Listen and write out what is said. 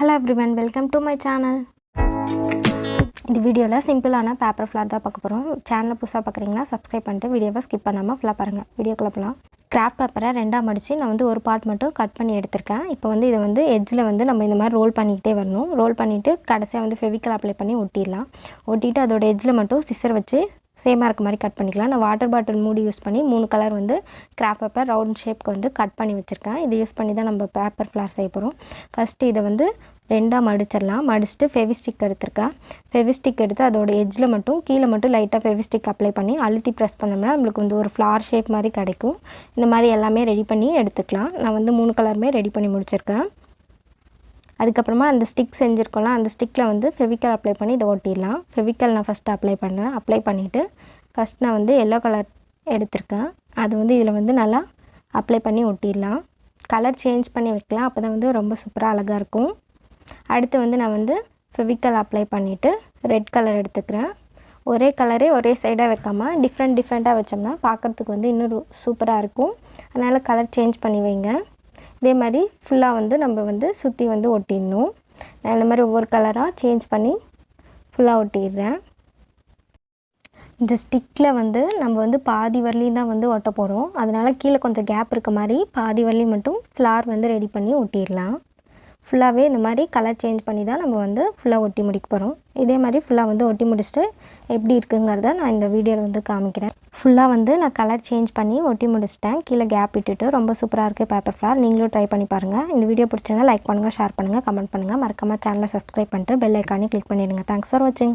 Hello everyone, welcome to my channel. இந்த வீடியோல சிம்பிளான பேப்பர் ஃப்ளார் தான் பார்க்க போறோம். சேனலை புதுசா பார்க்குறீங்கன்னா சப்ஸ்கிரைப் பண்ணிட்டு வீடியோவை ஸ்கிப் பண்ணாம ஃபுல்லா பாருங்க. வீடியோக்குள்ள போலாம். கிராஃப்ட் பேப்பரை ரெண்டா மடிச்சு நான் வந்து ஒரு பார்ட் மட்டும் கட் பண்ணி எடுத்துர்க்கேன். இப்போ வந்து இத வந்து எட்ஜ்ல வந்து நம்ம இந்த மாதிரி ரோல் பண்ணிட்டே வரணும். ரோல் பண்ணிட்டு கடைசியா வந்து ஃபெவிகால் அப்ளை பண்ணி ஒட்டிடலாம். ஒட்டிட்டு அதோட எட்ஜ்ல மட்டும் சிசர் வச்சு சேமா இருக்க மாதிரி கட் பண்ணிக்கலாம். நான் வாட்டர் பாட்டில் மூடி யூஸ் பண்ணி 3 கலர் வந்து கிராஃப்ட் பேப்பர் ரவுண்ட் ஷேப்க்கு வந்து கட் பண்ணி வச்சிருக்கேன். இது யூஸ் பண்ணி தான் நம்ம பேப்பர் ஃப்ளார் செய்ய போறோம். ஃபர்ஸ்ட் இத வந்து ரெண்டா மடிச்சிரலாம். மடிச்சிட்டு ஃபெவிஸ்டிக் எடுத்துர்க்கேன். ஃபெவிஸ்டிக் எடுத்து அதோட எட்ஜ்ல மட்டும் கீழ மட்டும் லைட்டா ஃபெவிஸ்டிக் அப்ளை பண்ணி அழுத்தி பிரஸ் பண்ணோம்னா நமக்கு வந்து ஒரு ஃப்ளார் ஷேப் மாதிரி கிடைக்கும். இந்த மாதிரி எல்லாமே ரெடி பண்ணி எடுத்துக்கலாம். நான் வந்து 3 கலருமே ரெடி பண்ணி முடிச்சிருக்கேன். அதுக்கப்புறமா அந்த ஸ்டிக் செஞ்சிருக்கோம்ல அந்த ஸ்டிக்ல வந்து ஃபெவிகால் அப்ளை பண்ணி இத ஒட்டிடலாம். ஃபெவிகால் நான் ஃபர்ஸ்ட் அப்ளை பண்றேன். அப்ளை பண்ணிட்டு ஃபர்ஸ்ட் நான் வந்து yellow கலர் எடுத்துர்க்கேன். அது வந்து இதில வந்து நல்லா அப்ளை பண்ணி ஒட்டிடலாம். கலர் சேஞ்ச் பண்ணி வைக்கலாம். அப்பதான் வந்து ரொம்ப சூப்பரா அழகா இருக்கும். அடுத்து வந்து நான் வந்து ஃபெவிகால் அப்ளை பண்ணிட்டு ரெட் கலர் எடுத்துக்கிறேன். ஒரே கலரே ஒரே சைடா வைக்காம டிஃபரண்டா வச்சோம்னா பார்க்கிறதுக்கு வந்து இன்னும் சூப்பரா இருக்கும். அதனால கலர் சேஞ்ச் பண்ணி வைங்க. இதே மாதிரி ஃபுல்லா வந்து நம்ம வந்து சுத்தி வந்து ஒட்டிடணும். நான் இந்த மாதிரி ஒவ்வொரு கலரா சேஞ்ச் பண்ணி ஃபுல்லா ஒட்டிடுறேன். இந்த ஸ்டிக்ல வந்து நம்ம வந்து பாதி வரலையும் தான் வந்து ஒட்ட போறோம். அதனால கீழ கொஞ்சம் கேப் இருக்க மாதிரி பாதி வரலி மட்டும் ஃப்ளார் வந்து ரெடி பண்ணி ஒட்டிடலாம். ஃபுல்லாவே இந்த மாதிரி கலர் சேஞ்ச் பண்ணி தான் நம்ம வந்து ஃபுல்லா ஒட்டி முடிக்க போறோம். இதே மாதிரி ஃபுல்லா வந்து ஒட்டி முடிச்சிட்டு எப்படி இருக்குங்கறத நான் இந்த வீடியோல வந்து காமிக்கிறேன். ஃபுல்லா வந்து நான் கலர் சேஞ்ச் பண்ணி ஒட்டி முடிச்சிட்டேன். கீழ கேப் விட்டுட்டு ரொம்ப சூப்பரா இருக்கு பேப்பர் ஃப்ளார். நீங்களும் ட்ரை பண்ணி பாருங்க. இந்த வீடியோ பிடிச்சிருந்தா லைக் பண்ணுங்க, ஷேர் பண்ணுங்க, கமெண்ட் பண்ணுங்க. மறக்காம சேனலை சப்ஸ்கிரைப் பண்ணிட்டு பெல் ஐகானை கிளிக் பண்ணிடுங்க. Thanks for watching.